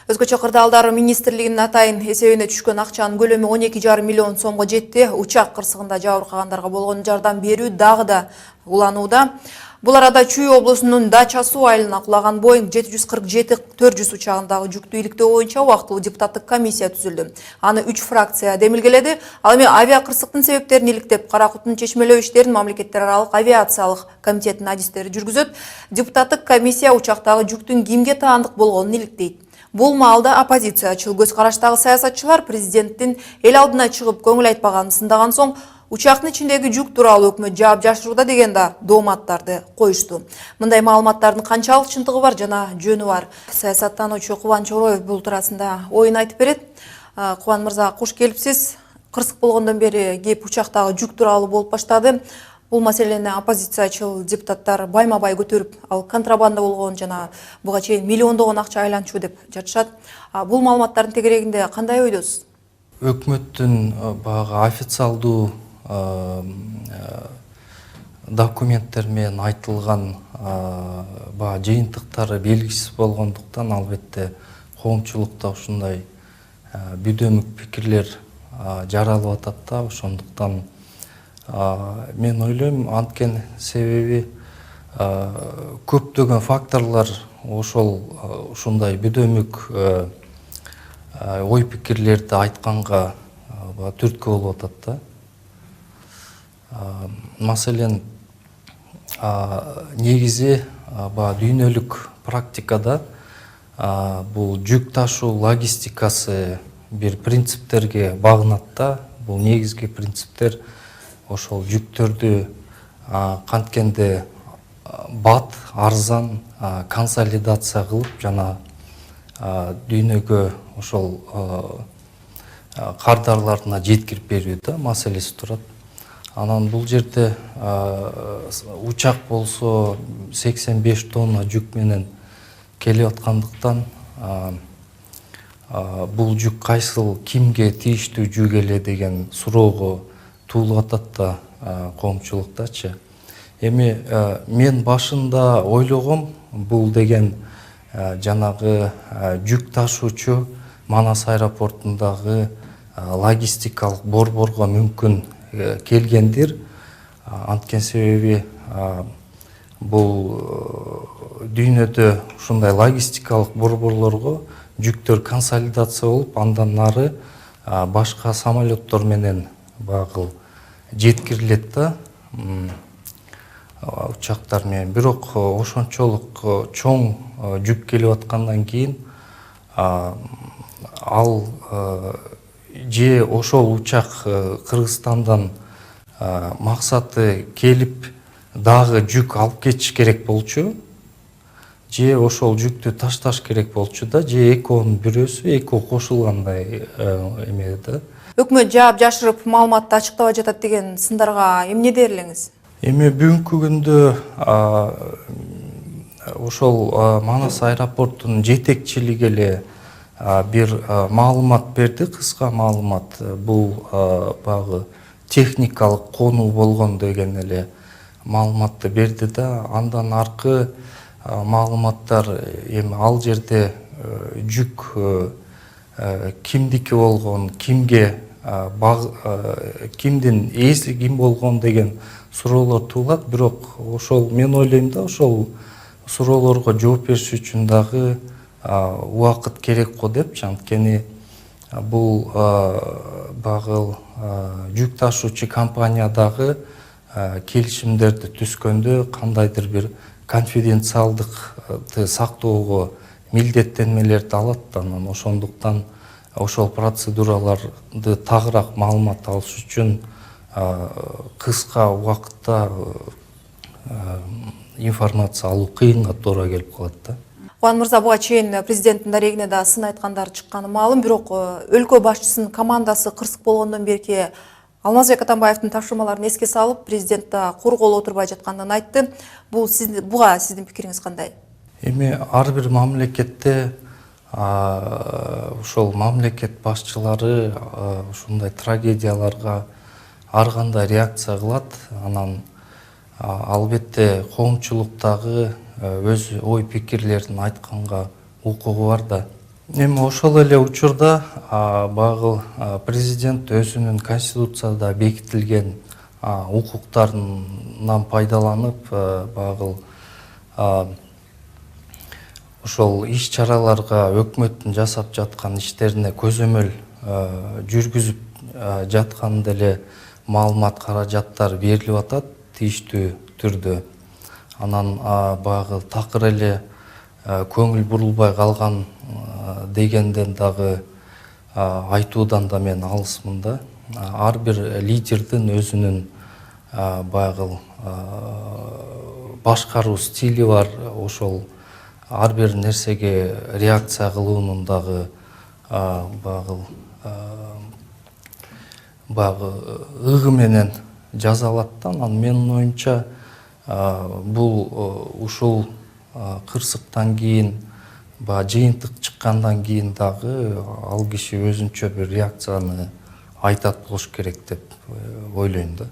Өзгөчө кырдаалдар министрлигинин атайын эсебине түшкөн акчанын көлөмү 12,5 миллион сомго жетти. Учак кырсыгында жабыркагандарга болгон жардам берүү дагы да уланууда. Бул арада Чүй облусунун Дача суу айылына кулаган Боинг 747-400 учагындагы жүктү иликтөө боюнча убактылуу депутаттык комиссия түзүлдү. Аны 3 фракция демилгеледи. Ал эми авиа кырсыктын себептерин иликтеп, кара кутун чечмелөө иштерин мамлекеттер аралык авиациялык комитеттин адистери жүргүзөт. Депутаттык комиссия учактагы жүктүн кимге таандык болгонун иликтейт. Бул маалда оппозициячыл көз караштагы саясатчылар президенттин эл алдына чыгып көңүл айтпаганын сындаган соң учактын ичиндеги жүк тууралуу өкмөт жаап жашырууда деген да дооматтарды коюшту. Мындай маалыматтардын канчалык чындыгы бар жана жөнү бар? Саясаттануучу Кубан Чороев бул туурасында оюн айтып берет. Кубан мырза, куш келипсиз. Кырсык болгондон бери кеп учактагы жүк тууралуу болуп баштады. Бул маселени оппозициячыл депутаттар байма-бай көтөрүп, ал контрабанда болгон жана буга чейин миллиондогон акча айланчу деп жатышат. Бул маалыматтардын тегерегинде кандай ойдосуз? Өкмөттүн баягы официалдуу документтер менен айтылган баягы жыйынтыктары белгисиз болгондуктан албетте коомчулукта ушундай бүдөмүк пикирлер жаралып атат да. Ошондуктан мен ойлойм, анткен себеби көптөгөн факторлор ушундай бүдөмүк ой пикирлерди айтканга түрткү болуп атат да. Маселен, негизи дүйнөлүк практикада бул жүк ташуу логистикасы бир принциптерге багынат да. Бул негизги принциптер ошол жүктөрдү канткенде бат, арзан консолидация кылып жана дүйнөгө ошол кардарларына жеткирип берүү да маселеси турат. Анан бул жерде учак болсо 85 тонна жүк менен келип аткандыктан бул жүк кайсыл кимге тийиштүү жүк эле деген суроого туулуп атат да коомчулуктачы. Эми мен башында ойлогом, бул деген жанагы жүк ташуучу Манас аэропортундагы логистикалык борборго мүмкүн келгендир. Анткен себеби бул дүйнөдө ушундай логистикалык борборлорго жүктөр консолидация болуп, андан нары башка самолеттор менен багыл жеткирилет да учактар менен. Бирок ошончолук чоң жүк келип аткандан кийин ал же ошол учак Кыргызстандан максаты келип дагы жүк алып кетиш керек болчу, же ошол жүктү ташташ керек болчу да, же экөөнүн бирөөсү экөө кошулгандай эме да. Өкмөт жаап жашырып маалыматты ачыктабай жатат деген сындарга эмне дер элеңиз? Эми бүгүнкү күндө ошол Манас аэропортунун жетекчилиги эле бир маалымат берди, кыска маалымат. Бул багы техникалык конуу болгон деген эле маалыматты берди да. Андан аркы маалыматтар эми ал жерде жүк кимдики болгон, кимге кимдин ээси ким болгон деген суроолор туулат. Бирок ошол мен ойлойм да, ошол суроолорго жооп бериш үчүн дагы убакыт керек го депчи. Анткени бул багыл жүк ташуучу компания дагы келишимдерди түзгөндө кандайдыр бир конфиденциалдыкты сактоого милдеттенмелерди алат. Анан ошондуктан ошол процедураларды тагыраак маалымат алыш үчүн кыска убакытта информация алуу кыйынга туура келип калат да. Кубан мырза, буга чейин президенттин дарегине да сын айткандар чыкканы маалым, бирок өлкө башчысынын командасы кырсык болгондон берки Алмазбек Атамбаевдин тапшырмаларын эске салып, президент да кур кол отурбай жатканын айтты. Буга сиздин пикириңиз кандай? Эми ар бир мамлекетте ошол мамлекет башчылары ушундай трагедияларга ар кандай реакция кылат. Анан албетте коомчулуктагы өз ой пикирлерин айтканга укугу бар да. Эми ошол эле учурда багыл президент өзүнүн конституцияда бекитилген укуктарынан пайдаланып багыл ошол иш чараларга өкмөттүн жасап жаткан иштерине көзөмөл жүргүзүп жаткан деле маалымат каражаттар берилип атат тийиштүү түрдө. Анан багы такыр эле көңүл бурулбай калган дегенден дагы айтуудан да мен алысмын да. Ар бир лидердин өзүнүн багыл башкаруу стили бар, ошол ар бир нерсеге реакция кылуунун дагы багы ыгы менен жазалат да. Анан менин оюмча бул ушул кырсыктан кийин жыйынтык чыккандан кийин дагы ал киши өзүнчө бир реакцияны айтат болуш керек деп ойлойм да.